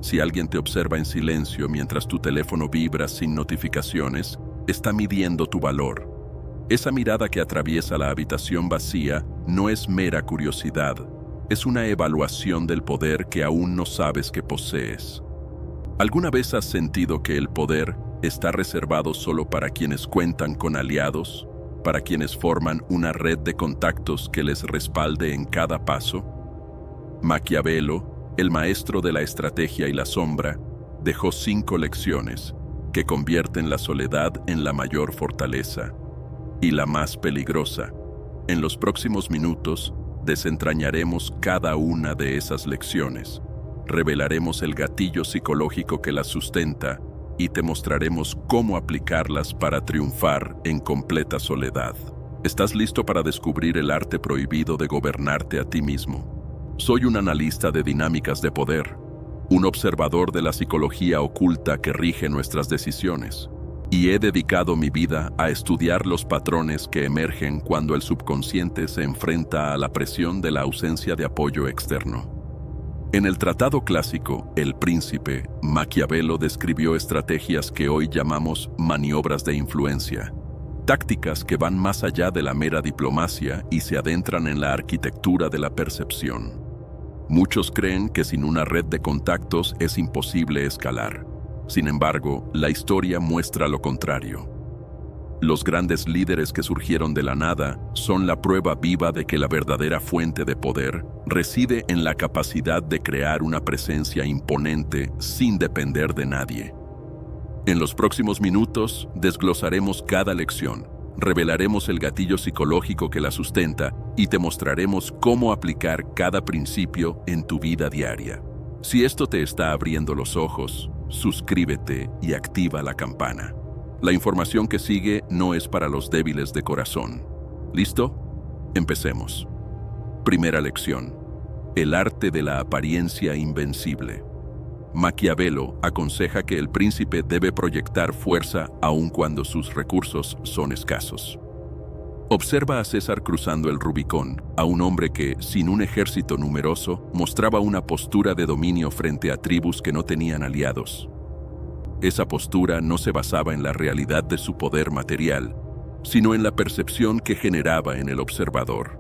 Si alguien te observa en silencio mientras tu teléfono vibra sin notificaciones, está midiendo tu valor. Esa mirada que atraviesa la habitación vacía no es mera curiosidad, es una evaluación del poder que aún no sabes que posees. ¿Alguna vez has sentido que el poder está reservado solo para quienes cuentan con aliados, para quienes forman una red de contactos que les respalde en cada paso? Maquiavelo, el maestro de la estrategia y la sombra, dejó 5 lecciones que convierten la soledad en la mayor fortaleza y la más peligrosa. En los próximos minutos, desentrañaremos cada una de esas lecciones, revelaremos el gatillo psicológico que las sustenta y te mostraremos cómo aplicarlas para triunfar en completa soledad. ¿Estás listo para descubrir el arte prohibido de gobernarte a ti mismo? Soy un analista de dinámicas de poder, un observador de la psicología oculta que rige nuestras decisiones, y he dedicado mi vida a estudiar los patrones que emergen cuando el subconsciente se enfrenta a la presión de la ausencia de apoyo externo. En el tratado clásico, El Príncipe, Maquiavelo describió estrategias que hoy llamamos maniobras de influencia, tácticas que van más allá de la mera diplomacia y se adentran en la arquitectura de la percepción. Muchos creen que sin una red de contactos es imposible escalar. Sin embargo, la historia muestra lo contrario. Los grandes líderes que surgieron de la nada son la prueba viva de que la verdadera fuente de poder reside en la capacidad de crear una presencia imponente sin depender de nadie. En los próximos minutos desglosaremos cada lección, revelaremos el gatillo psicológico que la sustenta y te mostraremos cómo aplicar cada principio en tu vida diaria. Si esto te está abriendo los ojos, suscríbete y activa la campana. La información que sigue no es para los débiles de corazón. ¿Listo? Empecemos. Primera lección. El arte de la apariencia invencible. Maquiavelo aconseja que el príncipe debe proyectar fuerza aun cuando sus recursos son escasos. Observa a César cruzando el Rubicón, a un hombre que, sin un ejército numeroso, mostraba una postura de dominio frente a tribus que no tenían aliados. Esa postura no se basaba en la realidad de su poder material, sino en la percepción que generaba en el observador.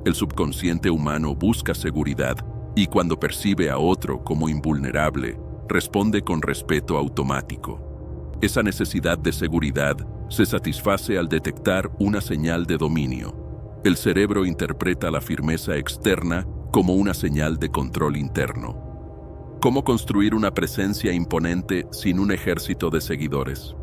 El subconsciente humano busca seguridad y cuando percibe a otro como invulnerable, responde con respeto automático. Esa necesidad de seguridad se satisface al detectar una señal de dominio. El cerebro interpreta la firmeza externa como una señal de control interno. ¿Cómo construir una presencia imponente sin un ejército de seguidores?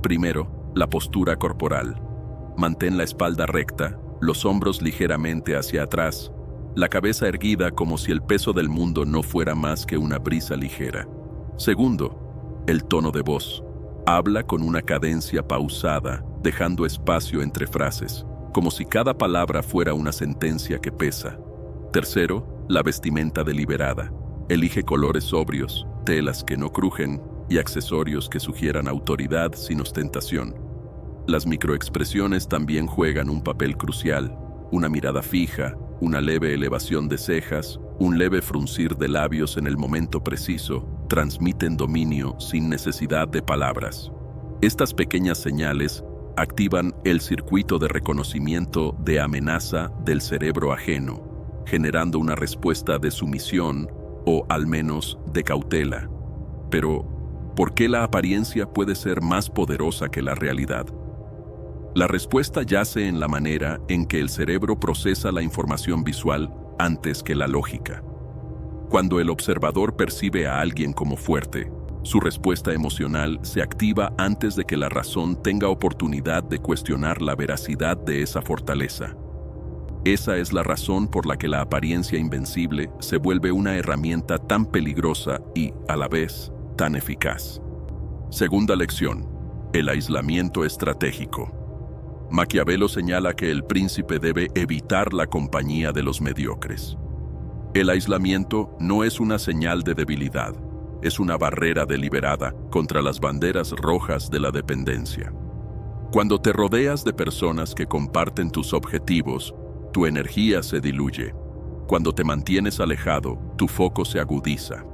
Primero, la postura corporal. Mantén la espalda recta, los hombros ligeramente hacia atrás, la cabeza erguida como si el peso del mundo no fuera más que una brisa ligera. Segundo, el tono de voz. Habla con una cadencia pausada, dejando espacio entre frases, como si cada palabra fuera una sentencia que pesa. Tercero, la vestimenta deliberada. Elige colores sobrios, telas que no crujen y accesorios que sugieran autoridad sin ostentación. Las microexpresiones también juegan un papel crucial. Una mirada fija, una leve elevación de cejas, un leve fruncir de labios en el momento preciso, transmiten dominio sin necesidad de palabras. Estas pequeñas señales activan el circuito de reconocimiento de amenaza del cerebro ajeno, generando una respuesta de sumisión o al menos de cautela. Pero, ¿por qué la apariencia puede ser más poderosa que la realidad? La respuesta yace en la manera en que el cerebro procesa la información visual antes que la lógica. Cuando el observador percibe a alguien como fuerte, su respuesta emocional se activa antes de que la razón tenga oportunidad de cuestionar la veracidad de esa fortaleza. Esa es la razón por la que la apariencia invencible se vuelve una herramienta tan peligrosa y, a la vez, tan eficaz. Segunda lección: el aislamiento estratégico. Maquiavelo señala que el príncipe debe evitar la compañía de los mediocres. El aislamiento no es una señal de debilidad, es una barrera deliberada contra las banderas rojas de la dependencia. Cuando te rodeas de personas que comparten tus objetivos, tu energía se diluye. Cuando te mantienes alejado, tu foco se agudiza.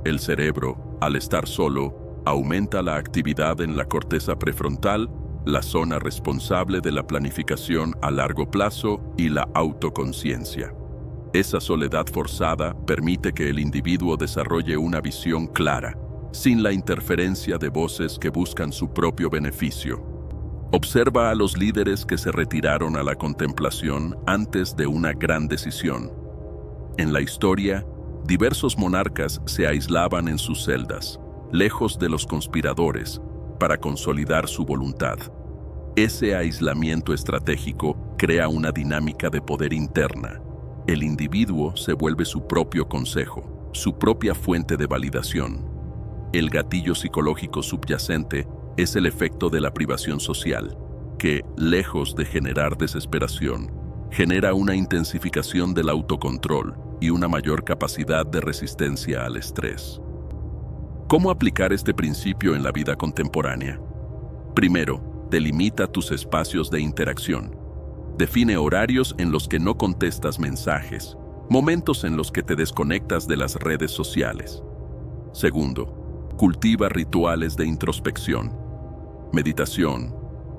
El cerebro, al estar solo, aumenta la actividad en la corteza prefrontal, la zona responsable de la planificación a largo plazo y la autoconciencia. Esa soledad forzada permite que el individuo desarrolle una visión clara, sin la interferencia de voces que buscan su propio beneficio. Observa a los líderes que se retiraron a la contemplación antes de una gran decisión. En la historia, diversos monarcas se aislaban en sus celdas, lejos de los conspiradores, para consolidar su voluntad. Ese aislamiento estratégico crea una dinámica de poder interna. El individuo se vuelve su propio consejo, su propia fuente de validación. El gatillo psicológico subyacente es el efecto de la privación social, que, lejos de generar desesperación, genera una intensificación del autocontrol y una mayor capacidad de resistencia al estrés. ¿Cómo aplicar este principio en la vida contemporánea? Primero, delimita tus espacios de interacción. Define horarios en los que no contestas mensajes, momentos en los que te desconectas de las redes sociales. Segundo, cultiva rituales de introspección, meditación,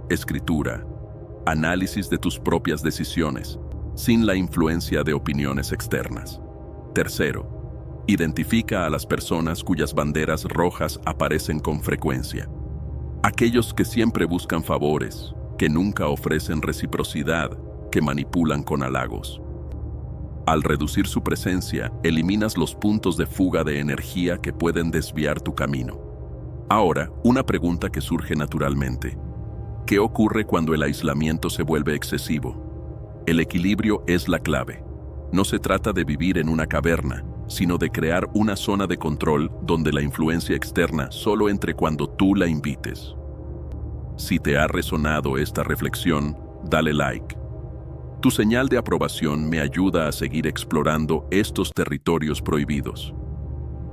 escritura, análisis de tus propias decisiones, sin la influencia de opiniones externas. Tercero, identifica a las personas cuyas banderas rojas aparecen con frecuencia. Aquellos que siempre buscan favores, que nunca ofrecen reciprocidad, que manipulan con halagos. Al reducir su presencia, eliminas los puntos de fuga de energía que pueden desviar tu camino. Ahora, una pregunta que surge naturalmente. ¿Qué ocurre cuando el aislamiento se vuelve excesivo? El equilibrio es la clave. No se trata de vivir en una caverna, sino de crear una zona de control donde la influencia externa solo entre cuando tú la invites. Si te ha resonado esta reflexión, dale like. Tu señal de aprobación me ayuda a seguir explorando estos territorios prohibidos.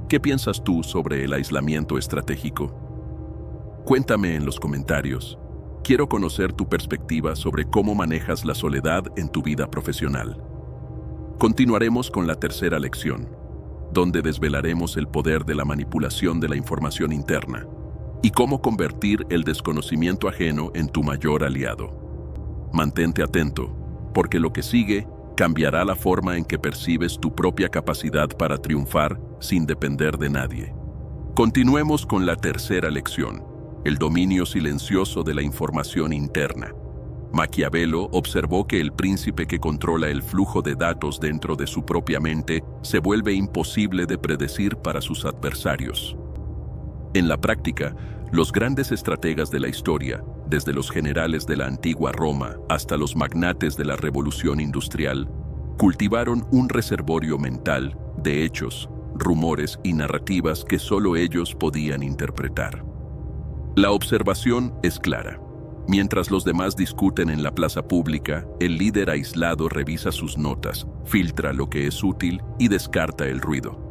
¿Qué piensas tú sobre el aislamiento estratégico? Cuéntame en los comentarios. Quiero conocer tu perspectiva sobre cómo manejas la soledad en tu vida profesional. Continuaremos con la tercera lección, donde desvelaremos el poder de la manipulación de la información interna y cómo convertir el desconocimiento ajeno en tu mayor aliado. Mantente atento, porque lo que sigue cambiará la forma en que percibes tu propia capacidad para triunfar sin depender de nadie. Continuemos con la tercera lección, el dominio silencioso de la información interna. Maquiavelo observó que el príncipe que controla el flujo de datos dentro de su propia mente se vuelve imposible de predecir para sus adversarios. En la práctica, los grandes estrategas de la historia, desde los generales de la antigua Roma hasta los magnates de la Revolución Industrial, cultivaron un reservorio mental de hechos, rumores y narrativas que solo ellos podían interpretar. La observación es clara. Mientras los demás discuten en la plaza pública, el líder aislado revisa sus notas, filtra lo que es útil y descarta el ruido.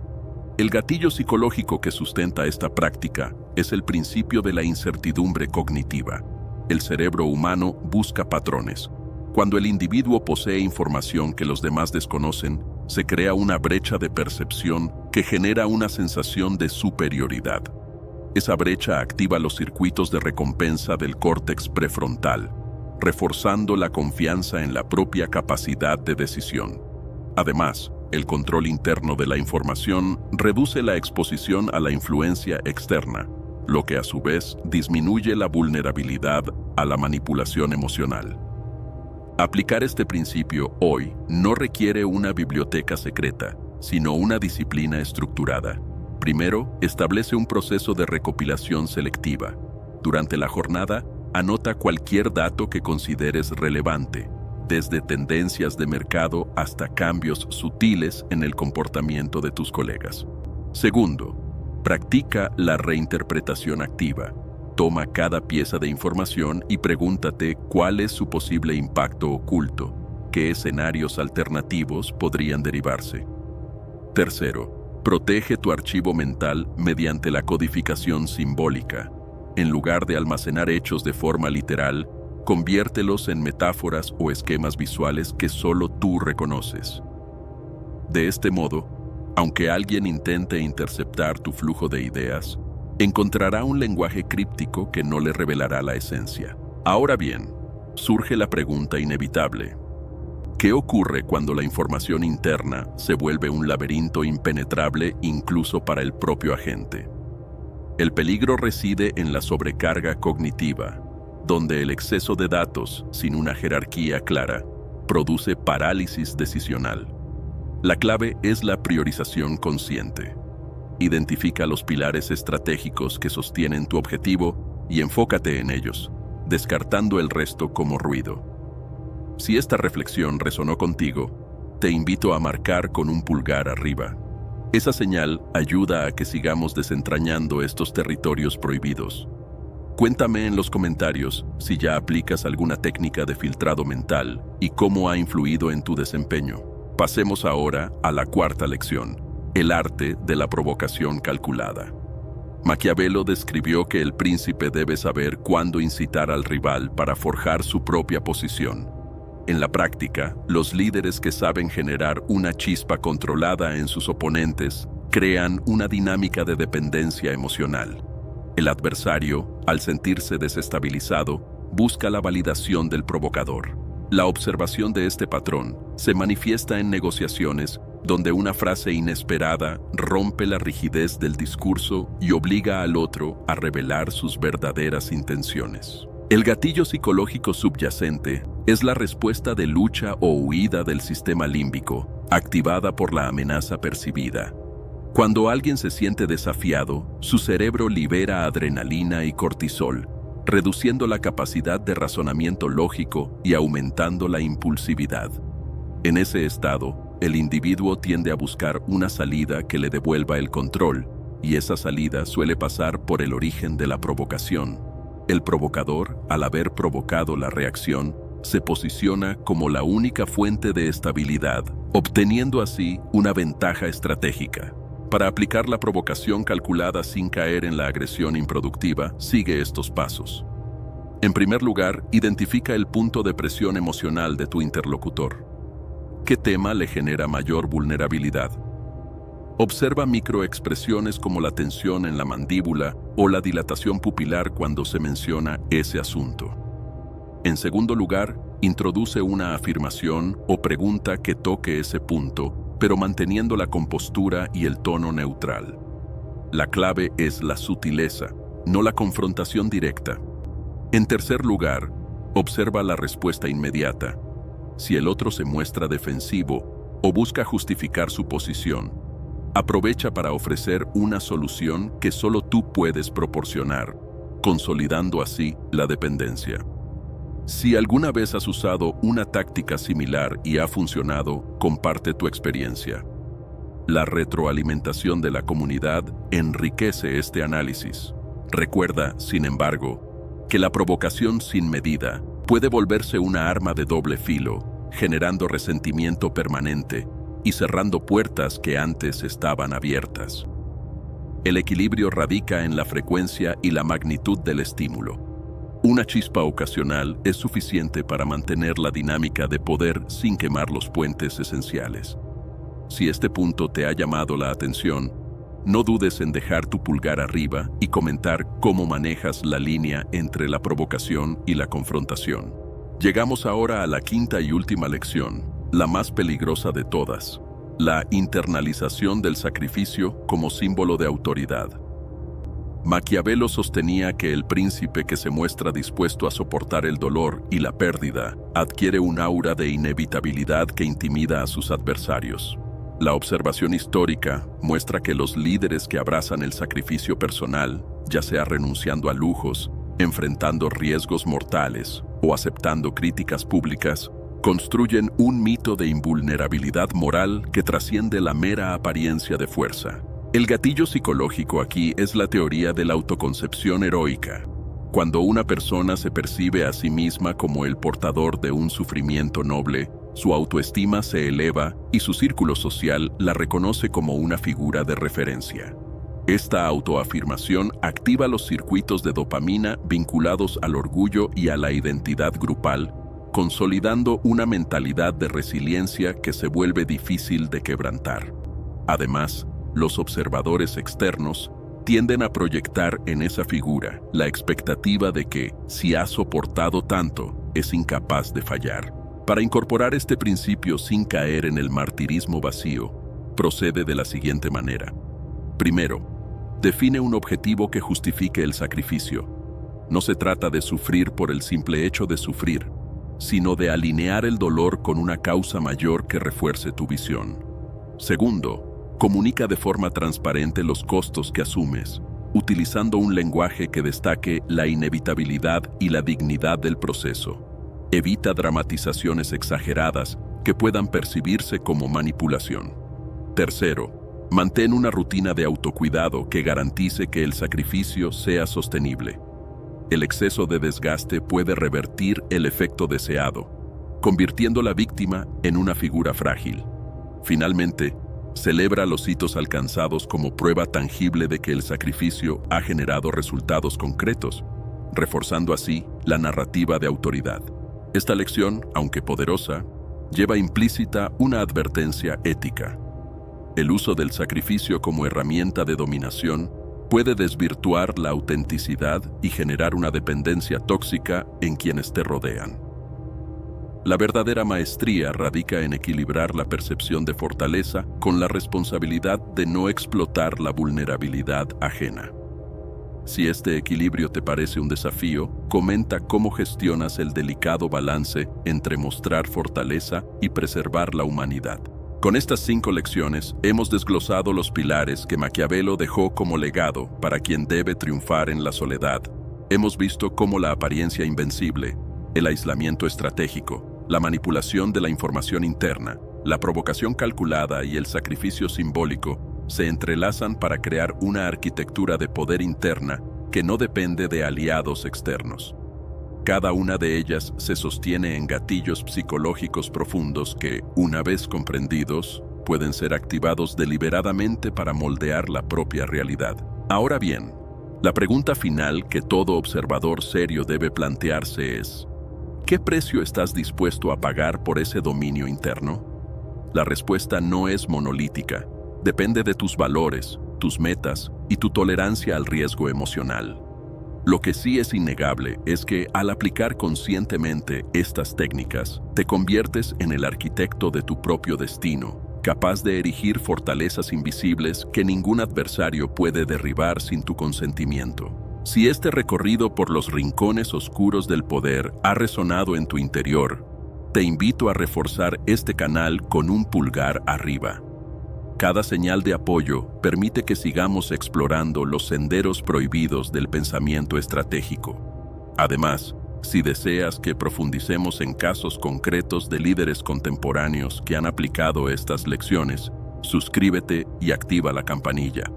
El gatillo psicológico que sustenta esta práctica es el principio de la incertidumbre cognitiva. El cerebro humano busca patrones. Cuando el individuo posee información que los demás desconocen, se crea una brecha de percepción que genera una sensación de superioridad. Esa brecha activa los circuitos de recompensa del córtex prefrontal, reforzando la confianza en la propia capacidad de decisión. Además, el control interno de la información reduce la exposición a la influencia externa, lo que a su vez disminuye la vulnerabilidad a la manipulación emocional. Aplicar este principio hoy no requiere una biblioteca secreta, sino una disciplina estructurada. Primero, establece un proceso de recopilación selectiva. Durante la jornada, anota cualquier dato que consideres relevante, desde tendencias de mercado hasta cambios sutiles en el comportamiento de tus colegas. Segundo, practica la reinterpretación activa. Toma cada pieza de información y pregúntate cuál es su posible impacto oculto, qué escenarios alternativos podrían derivarse. Tercero, protege tu archivo mental mediante la codificación simbólica. En lugar de almacenar hechos de forma literal, conviértelos en metáforas o esquemas visuales que solo tú reconoces. De este modo, Aunque alguien intente interceptar tu flujo de ideas, encontrará un lenguaje críptico que no le revelará la esencia. Ahora bien, surge la pregunta inevitable: ¿qué ocurre cuando la información interna se vuelve un laberinto impenetrable incluso para el propio agente? El peligro reside en la sobrecarga cognitiva, donde el exceso de datos, sin una jerarquía clara, produce parálisis decisional. La clave es la priorización consciente. Identifica los pilares estratégicos que sostienen tu objetivo y enfócate en ellos, descartando el resto como ruido. Si esta reflexión resonó contigo, te invito a marcar con un pulgar arriba. Esa señal ayuda a que sigamos desentrañando estos territorios prohibidos. Cuéntame en los comentarios si ya aplicas alguna técnica de filtrado mental y cómo ha influido en tu desempeño. Pasemos ahora a la cuarta lección: el arte de la provocación calculada. Maquiavelo describió que el príncipe debe saber cuándo incitar al rival para forjar su propia posición. En la práctica, los líderes que saben generar una chispa controlada en sus oponentes crean una dinámica de dependencia emocional. El adversario, al sentirse desestabilizado, busca la validación del provocador. La observación de este patrón se manifiesta en negociaciones donde una frase inesperada rompe la rigidez del discurso y obliga al otro a revelar sus verdaderas intenciones. El gatillo psicológico subyacente es la respuesta de lucha o huida del sistema límbico, activada por la amenaza percibida. Cuando alguien se siente desafiado, su cerebro libera adrenalina y cortisol, reduciendo la capacidad de razonamiento lógico y aumentando la impulsividad. En ese estado, el individuo tiende a buscar una salida que le devuelva el control, y esa salida suele pasar por el origen de la provocación. El provocador, al haber provocado la reacción, se posiciona como la única fuente de estabilidad, obteniendo así una ventaja estratégica. Para aplicar la provocación calculada sin caer en la agresión improductiva, sigue estos pasos. En primer lugar, identifica el punto de presión emocional de tu interlocutor. ¿Qué tema le genera mayor vulnerabilidad? Observa microexpresiones como la tensión en la mandíbula o la dilatación pupilar cuando se menciona ese asunto. En segundo lugar, introduce una afirmación o pregunta que toque ese punto, pero manteniendo la compostura y el tono neutral. La clave es la sutileza, no la confrontación directa. En tercer lugar, observa la respuesta inmediata. Si el otro se muestra defensivo o busca justificar su posición, aprovecha para ofrecer una solución que solo tú puedes proporcionar, consolidando así la dependencia. Si alguna vez has usado una táctica similar y ha funcionado, comparte tu experiencia. La retroalimentación de la comunidad enriquece este análisis. Recuerda, sin embargo, que la provocación sin medida puede volverse una arma de doble filo, generando resentimiento permanente y cerrando puertas que antes estaban abiertas. El equilibrio radica en la frecuencia y la magnitud del estímulo. Una chispa ocasional es suficiente para mantener la dinámica de poder sin quemar los puentes esenciales. Si este punto te ha llamado la atención, no dudes en dejar tu pulgar arriba y comentar cómo manejas la línea entre la provocación y la confrontación. Llegamos ahora a la quinta y última lección, la más peligrosa de todas: la internalización del sacrificio como símbolo de autoridad. Maquiavelo sostenía que el príncipe que se muestra dispuesto a soportar el dolor y la pérdida adquiere un aura de inevitabilidad que intimida a sus adversarios. La observación histórica muestra que los líderes que abrazan el sacrificio personal, ya sea renunciando a lujos, enfrentando riesgos mortales o aceptando críticas públicas, construyen un mito de invulnerabilidad moral que trasciende la mera apariencia de fuerza. El gatillo psicológico aquí es la teoría de la autoconcepción heroica. Cuando una persona se percibe a sí misma como el portador de un sufrimiento noble, su autoestima se eleva y su círculo social la reconoce como una figura de referencia. Esta autoafirmación activa los circuitos de dopamina vinculados al orgullo y a la identidad grupal, consolidando una mentalidad de resiliencia que se vuelve difícil de quebrantar. Además, los observadores externos tienden a proyectar en esa figura la expectativa de que, si ha soportado tanto, es incapaz de fallar. Para incorporar este principio sin caer en el martirismo vacío, procede de la siguiente manera. Primero, define un objetivo que justifique el sacrificio. No se trata de sufrir por el simple hecho de sufrir, sino de alinear el dolor con una causa mayor que refuerce tu visión. Segundo, comunica de forma transparente los costos que asumes, utilizando un lenguaje que destaque la inevitabilidad y la dignidad del proceso. Evita dramatizaciones exageradas que puedan percibirse como manipulación. Tercero, mantén una rutina de autocuidado que garantice que el sacrificio sea sostenible. El exceso de desgaste puede revertir el efecto deseado, convirtiendo a la víctima en una figura frágil. Finalmente, celebra los hitos alcanzados como prueba tangible de que el sacrificio ha generado resultados concretos, reforzando así la narrativa de autoridad. Esta lección, aunque poderosa, lleva implícita una advertencia ética. El uso del sacrificio como herramienta de dominación puede desvirtuar la autenticidad y generar una dependencia tóxica en quienes te rodean. La verdadera maestría radica en equilibrar la percepción de fortaleza con la responsabilidad de no explotar la vulnerabilidad ajena. Si este equilibrio te parece un desafío, comenta cómo gestionas el delicado balance entre mostrar fortaleza y preservar la humanidad. Con estas 5 lecciones hemos desglosado los pilares que Maquiavelo dejó como legado para quien debe triunfar en la soledad. Hemos visto cómo la apariencia invencible, el aislamiento estratégico, la manipulación de la información interna, la provocación calculada y el sacrificio simbólico se entrelazan para crear una arquitectura de poder interna que no depende de aliados externos. Cada una de ellas se sostiene en gatillos psicológicos profundos que, una vez comprendidos, pueden ser activados deliberadamente para moldear la propia realidad. Ahora bien, la pregunta final que todo observador serio debe plantearse es: ¿qué precio estás dispuesto a pagar por ese dominio interno? La respuesta no es monolítica. Depende de tus valores, tus metas y tu tolerancia al riesgo emocional. Lo que sí es innegable es que, al aplicar conscientemente estas técnicas, te conviertes en el arquitecto de tu propio destino, capaz de erigir fortalezas invisibles que ningún adversario puede derribar sin tu consentimiento. Si este recorrido por los rincones oscuros del poder ha resonado en tu interior, te invito a reforzar este canal con un pulgar arriba. Cada señal de apoyo permite que sigamos explorando los senderos prohibidos del pensamiento estratégico. Además, si deseas que profundicemos en casos concretos de líderes contemporáneos que han aplicado estas lecciones, suscríbete y activa la campanilla.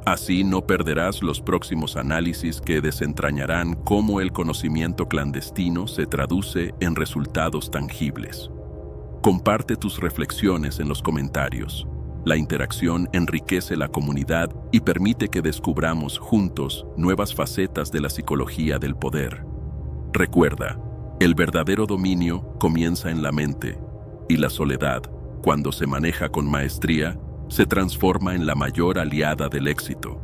Así no perderás los próximos análisis que desentrañarán cómo el conocimiento clandestino se traduce en resultados tangibles. Comparte tus reflexiones en los comentarios. La interacción enriquece la comunidad y permite que descubramos juntos nuevas facetas de la psicología del poder. Recuerda, el verdadero dominio comienza en la mente, y la soledad, cuando se maneja con maestría, se transforma en la mayor aliada del éxito.